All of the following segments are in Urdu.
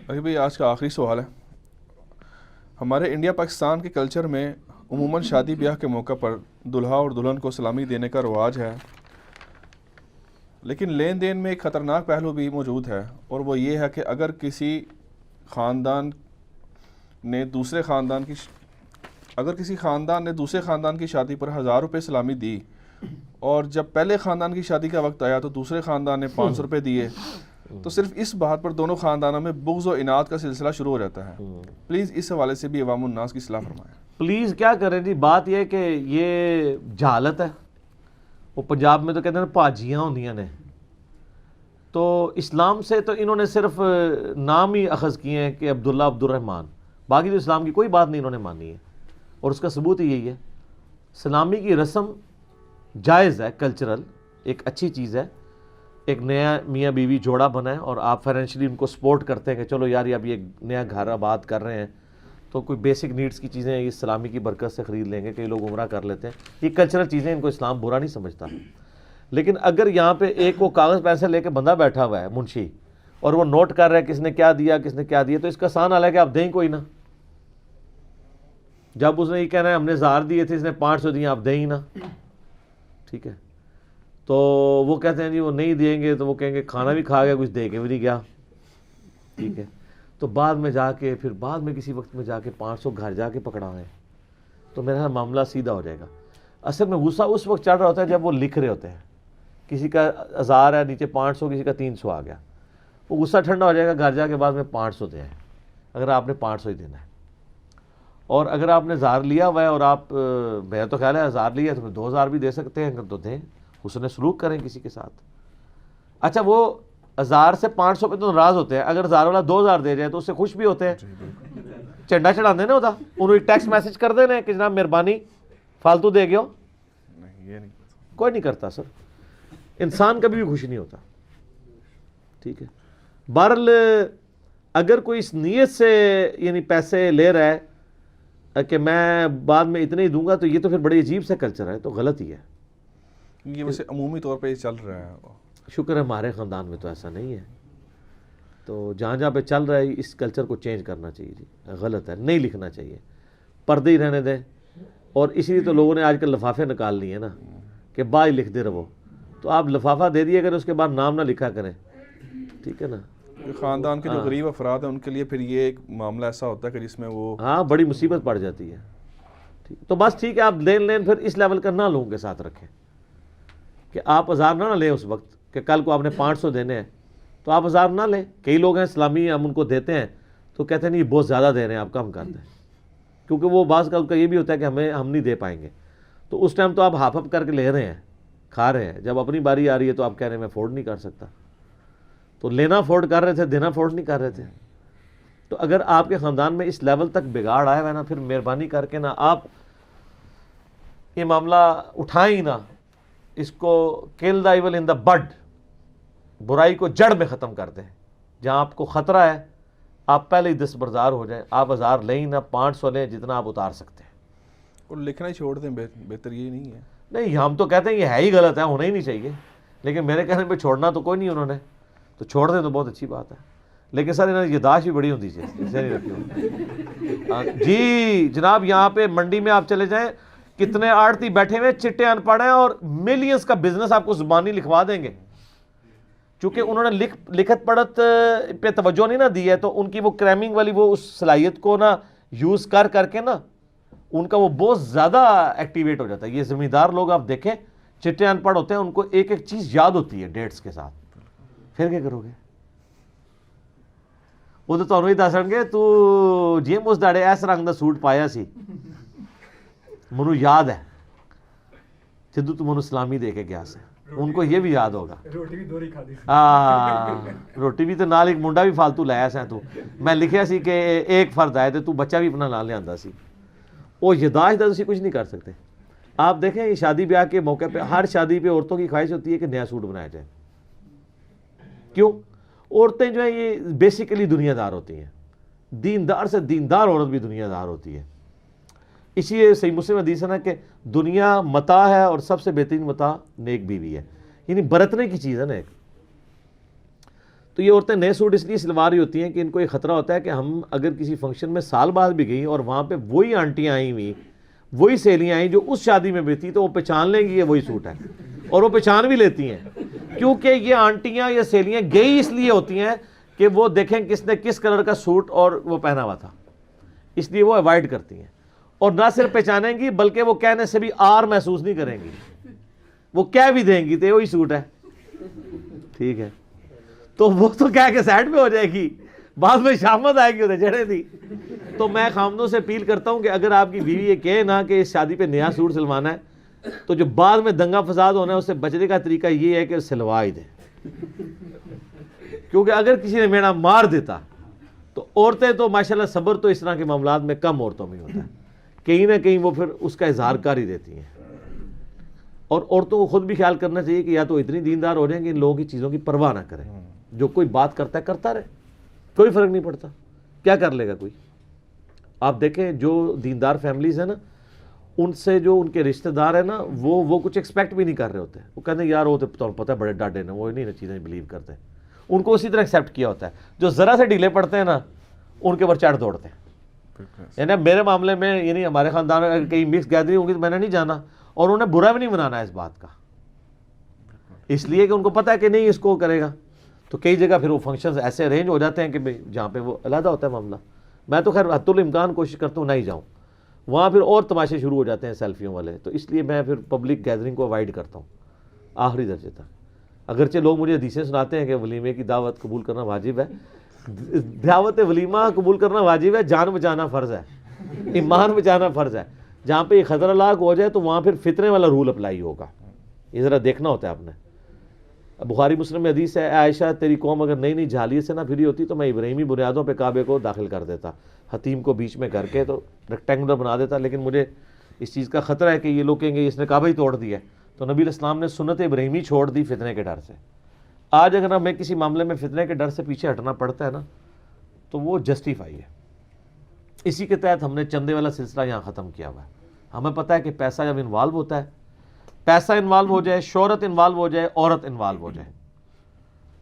ابھی بھائی آج کا آخری سوال ہے. ہمارے انڈیا پاکستان کے کلچر میں عموماً شادی بیاہ کے موقع پر دلہا اور دلہن کو سلامی دینے کا رواج ہے، لیکن لین دین میں ایک خطرناک پہلو بھی موجود ہے، اور وہ یہ ہے کہ اگر کسی خاندان نے دوسرے خاندان کی شادی پر 1000 روپے سلامی دی، اور جب پہلے خاندان کی شادی کا وقت آیا تو دوسرے خاندان نے 500 روپے دیے، تو صرف اس بات پر دونوں خاندانوں میں بغض و اناد کا سلسلہ شروع ہو جاتا ہے. پلیز اس حوالے سے بھی عوام الناس کی اصلاح فرمائیں. پلیز کیا کریں جی، بات یہ ہے کہ یہ جہالت ہے. وہ پنجاب میں تو کہتے ہیں پاجیاں ہوندیاں نے، تو اسلام سے تو انہوں نے صرف نام ہی اخذ کیے ہیں کہ عبداللہ عبد الرحمن، باقی تو اسلام کی کوئی بات نہیں انہوں نے مانی ہے. اور اس کا ثبوت ہی یہی ہے. سلامی کی رسم جائز ہے، کلچرل ایک اچھی چیز ہے. ایک نیا میاں بیوی جوڑا بنا ہے اور آپ فائنینشلی ان کو سپورٹ کرتے ہیں کہ چلو یار یہ اب یہ نیا گھر آباد کر رہے ہیں تو کوئی بیسک نیڈز کی چیزیں یہ سلامی کی برکت سے خرید لیں گے. کئی لوگ عمرہ کر لیتے ہیں، یہ کلچرل چیزیں، ان کو اسلام برا نہیں سمجھتا. لیکن اگر یہاں پہ ایک وہ کاغذ پیسے لے کے بندہ بیٹھا ہوا ہے منشی، اور وہ نوٹ کر رہا ہے کس نے کیا دیا کس نے کیا دیا، تو اس کا آسان حال ہے کہ آپ دیں کوئی نہ. جب اس نے یہ کہنا ہے ہم نے 1000 دیے تھے، اس نے 500 دیے، آپ دیں ہی نہ. ٹھیک ہے، تو وہ کہتے ہیں جی وہ نہیں دیں گے، تو وہ کہیں گے کھانا بھی کھا گیا، کچھ دے کے بھی نہیں گیا. ٹھیک ہے، تو بعد میں جا کے پھر بعد میں کسی وقت میں جا کے 500 گھر جا کے پکڑائیں تو میرا معاملہ سیدھا ہو جائے گا. اصل میں غصہ اس وقت چڑھ رہا ہوتا ہے جب وہ لکھ رہے ہوتے ہیں. کسی کا 1000 ہے، نیچے 500، کسی کا 300 آ گیا، وہ غصہ ٹھنڈا ہو جائے گا. گھر جا کے بعد میں 500 دیں اگر آپ نے 500 ہی دینا ہے. اور اگر آپ نے 1000 لیا ہوا ہے اور آپ میرا تو خیال ہے 1000 لیا ہے تو 2000 بھی دے سکتے ہیں، اگر تو دیں. اس نے سلوک کریں کسی کے ساتھ. اچھا وہ 1000 سے 500 پہ تو ناراض ہوتے ہیں، اگر 1000 والا 2000 دے جائے تو اس سے خوش بھی ہوتے ہیں. چنڈا چڑھا دے نا ہوتا، انہوں ٹیکسٹ میسج کر دینا کہ جناب مہربانی فالتو دے گئے ہو. یہ نہیں کوئی نہیں کرتا سر، انسان کبھی بھی خوش نہیں ہوتا. ٹھیک ہے، بہرحال اگر کوئی اس نیت سے یعنی پیسے لے رہا ہے کہ میں بعد میں اتنے ہی دوں گا، تو یہ تو پھر بڑی عجیب سے کلچر ہے، تو غلط ہی ہے. یہ ویسے عمومی طور پہ یہ چل رہا ہے. شکر ہے ہمارے خاندان میں تو ایسا نہیں ہے. تو جہاں جہاں پہ چل رہا ہے اس کلچر کو چینج کرنا چاہیے جی. غلط ہے، نہیں لکھنا چاہیے، پردے ہی رہنے دیں. اور اسی لیے تو لوگوں نے آج کل لفافے نکال لیے نا کہ بائی لکھ دے رہو. تو آپ لفافہ دے دیے اگر اس کے بعد نام نہ لکھا کریں. ٹھیک ہے نا. خاندان کے جو غریب افراد ہیں ان کے لیے پھر یہ ایک معاملہ ایسا ہوتا ہے کہ جس میں وہ ہاں بڑی مصیبت پڑ جاتی ہے. تو بس ٹھیک ہے، آپ لین پھر اس لیول کا نہ لوگوں کے ساتھ رکھیں کہ آپ 1000 نہ لیں اس وقت کہ کل کو آپ نے 500 دینے ہیں تو آپ 1000 نہ لیں. کئی لوگ ہیں اسلامی، ہم ان کو دیتے ہیں تو کہتے ہیں نہیں یہ بہت زیادہ دے رہے ہیں، آپ کم کر دیں. کیونکہ وہ بعض کا یہ بھی ہوتا ہے کہ ہم نہیں دے پائیں گے، تو اس ٹائم تو آپ ہاف اپ کر کے لے رہے ہیں، کھا رہے ہیں. جب اپنی باری آ رہی ہے تو آپ کہہ رہے ہیں میں افورڈ نہیں کر سکتا. تو لینا افورڈ کر رہے تھے، دینا افورڈ نہیں کر رہے تھے. تو اگر آپ کے خاندان میں اس لیول تک بگاڑ آیا ہوا ہے نا، پھر مہربانی کر کے نا آپ یہ معاملہ اٹھائیں نا. اس کو کل دا ایول ان دا بڈ، برائی کو جڑ میں ختم کر دیں. جہاں آپ کو خطرہ ہے آپ پہلے ہی دستبردار ہو جائیں. آپ 1000 لیں نہ 500 لیں، جتنا آپ اتار سکتے ہیں. اور لکھنا ہی چھوڑ دیں، بہتر یہ نہیں ہے. نہیں ہم تو کہتے ہیں یہ ہے ہی غلط ہے، ہونا ہی نہیں چاہیے. لیکن میرے کہنے پہ چھوڑنا تو کوئی نہیں انہوں نے، تو چھوڑ دیں تو بہت اچھی بات ہے. لیکن سر انہوں نے یاداشت بھی بڑی ہوتی ہے. جی جناب یہاں پہ منڈی میں آپ چلے جائیں، کتنے آڑتی بیٹھے ہوئے چٹے ان پڑھ ہیں اور ملینز کا بزنس آپ کو زبانی لکھوا دیں گے. چونکہ انہوں نے لکھت پڑھت پہ توجہ نہیں نہ دی ہے، تو ان کی وہ کریمنگ والی وہ اس صلاحیت کو نا یوز کر کے نا ان کا وہ بہت زیادہ ایکٹیویٹ ہو جاتا ہے. یہ زمیندار لوگ آپ دیکھیں چٹے ان پڑھ ہوتے ہیں، ان کو ایک ایک چیز یاد ہوتی ہے ڈیٹس کے ساتھ. پھر کیا کرو گے؟ وہ تو تمہیں ہی دسن گے تو جیم اس داڑے اس رنگ دا سوٹ پایا سی، منو یاد ہے جدو تو منو سلامی دے کے گیا سے. ان کو یہ بھی یاد ہوگا. روٹی بھی تو نال ایک منڈا بھی فالتو لایا سا تو میں لکھیا سی کہ ایک فرد آئے تو بچہ بھی اپنا نال لیا سی. وہ یاداشت دا تسی کچھ نہیں کر سکتے. آپ دیکھیں یہ شادی بیاہ کے موقع پہ ہر شادی پہ عورتوں کی خواہش ہوتی ہے کہ نیا سوٹ بنایا جائے. کیوں؟ عورتیں جو ہیں یہ بیسیکلی دنیا دار ہوتی ہیں. دیندار سے دیندار عورت بھی دنیا دار ہوتی ہے. اسی لیے صحیح مسلم حدیث ہے نا کہ دنیا متاع ہے اور سب سے بہترین متاع نیک بیوی ہے. یعنی برتنے کی چیز ہے نا ایک. تو یہ عورتیں نئے سوٹ اس لیے سلوا رہی ہوتی ہیں کہ ان کو یہ خطرہ ہوتا ہے کہ ہم اگر کسی فنکشن میں سال بعد بھی گئی اور وہاں پہ وہی آنٹیاں آئیں ہوئی، وہی سہیلیاں آئیں جو اس شادی میں بھی تھی، تو وہ پہچان لیں گی یہ وہی سوٹ ہے، اور وہ پہچان بھی لیتی ہیں، کیونکہ یہ آنٹیاں یا سہیلیاں گئی اس لیے ہوتی ہیں کہ وہ دیکھیں کس نے کس کلر کا سوٹ اور وہ پہنا ہوا تھا، اس لیے وہ اوائڈ کرتی ہیں، اور نہ صرف پہچانیں گی بلکہ وہ کہنے سے بھی آر محسوس نہیں کریں گی، وہ کہہ بھی دیں گی تو وہی سوٹ ہے، ٹھیک ہے، تو وہ تو کہہ کے سائڈ پہ ہو جائے گی، بعد میں شامت آئے گی ادھر جڑے تھی۔ تو میں خامدوں سے اپیل کرتا ہوں کہ اگر آپ کی بیوی یہ کہے نا کہ اس شادی پہ نیا سوٹ سلوانا ہے، تو جو بعد میں دنگا فساد ہونا ہے اس سے بچنے کا طریقہ یہ ہے کہ سلوا ہی دیں، کیونکہ اگر کسی نے مینا مار دیتا تو عورتیں تو ماشاءاللہ صبر تو اس طرح کے معاملات میں کم عورتوں میں ہوتا ہے، کہیں نہ کہیں وہ پھر اس کا اظہار کر ہی دیتی ہیں، اور عورتوں کو خود بھی خیال کرنا چاہیے کہ یا تو اتنی دیندار ہو جائیں کہ ان لوگوں کی چیزوں کی پرواہ نہ کریں، جو کوئی بات کرتا ہے کرتا رہے، کوئی فرق نہیں پڑتا، کیا کر لے گا کوئی۔ آپ دیکھیں جو دیندار فیملیز ہیں نا، ان سے جو ان کے رشتہ دار ہیں نا، وہ کچھ ایکسپیکٹ بھی نہیں کر رہے ہوتے، وہ کہتے ہیں یار وہ تو پتہ ہے بڑے ڈاڈے ہیں، وہ نہیں چیزیں بلیو کرتے، ان کو اسی طرح ایکسیپٹ کیا ہوتا ہے، جو ذرا سے ڈھیلے پڑتے ہیں نا ان کے اوپر چڑھ دوڑتے ہیں۔ یعنی میرے معاملے میں یعنی ہمارے خاندان میں اگر کہیں مکس گیدرنگ ہوگی تو میں نے نہیں جانا، اور انہیں برا بھی نہیں منانا ہے اس بات کا، اس لیے کہ ان کو پتہ ہے کہ نہیں اس کو کرے گا۔ تو کئی جگہ پھر وہ فنکشنز ایسے ارینج ہو جاتے ہیں کہ جہاں پہ وہ علیحدہ ہوتا ہے معاملہ، میں تو خیر حد الامکان کوشش کرتا ہوں نہ ہی جاؤں، وہاں پھر اور تماشے شروع ہو جاتے ہیں سیلفیوں والے، تو اس لیے میں پھر پبلک گیدرنگ کو اوائڈ کرتا ہوں آخری درجے تک۔ اگرچہ لوگ مجھے حدیثیں سناتے ہیں کہ ولیمے کی دعوت قبول کرنا واجب ہے، دعوت ولیمہ قبول کرنا واجب ہے، جان بچانا فرض ہے، ایمان بچانا فرض ہے۔ جہاں پہ یہ خطرہ لاحق ہو جائے تو وہاں پھر فتنے والا رول اپلائی ہوگا، یہ ذرا دیکھنا ہوتا ہے آپ نے۔ بخاری مسلم میں حدیث ہے، اے عائشہ تیری قوم اگر نئی نئی جھالیے سے نہ پھری ہوتی تو میں ابراہیمی بنیادوں پہ کعبے کو داخل کر دیتا، حتیم کو بیچ میں کر کے تو ریکٹینگولر بنا دیتا، لیکن مجھے اس چیز کا خطرہ ہے کہ یہ لوگ کہیں گے اس نے کعبہ ہی توڑ دیا ہے، تو نبی علیہ السلام نے سنت ابراہیمی چھوڑ دی فتنے کے ڈر سے۔ آج اگر ہمیں کسی معاملے میں فتنے کے ڈر سے پیچھے ہٹنا پڑتا ہے نا تو وہ جسٹیفائی ہے۔ اسی کے تحت ہم نے چندے والا سلسلہ یہاں ختم کیا ہوا ہے۔ ہمیں پتہ ہے کہ پیسہ جب انوالو ہوتا ہے، پیسہ انوالو ہو جائے، شہرت انوالو ہو جائے، عورت انوالو ہو جائے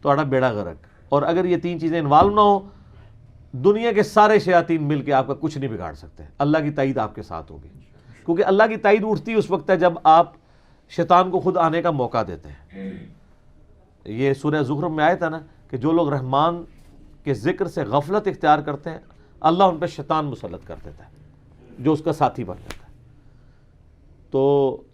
تو آڑا بیڑا غرق، اور اگر یہ تین چیزیں انوالو نہ ہو، دنیا کے سارے شیاطین مل کے آپ کا کچھ نہیں بگاڑ سکتے، اللہ کی تائید آپ کے ساتھ ہوگی، کیونکہ اللہ کی تائید اٹھتی اس وقت ہے جب آپ شیطان کو خود آنے کا موقع دیتے ہیں۔ یہ سورہ زخرف میں آیا تھا نا کہ جو لوگ رحمان کے ذکر سے غفلت اختیار کرتے ہیں اللہ ان پہ شیطان مسلط کر دیتا ہے جو اس کا ساتھی بن جاتا ہے۔ تو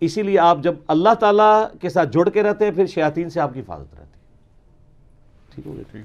اسی لیے آپ جب اللہ تعالیٰ کے ساتھ جڑ کے رہتے ہیں پھر شیاطین سے آپ کی حفاظت رہتی ہے۔ ٹھیک ہو گیا؟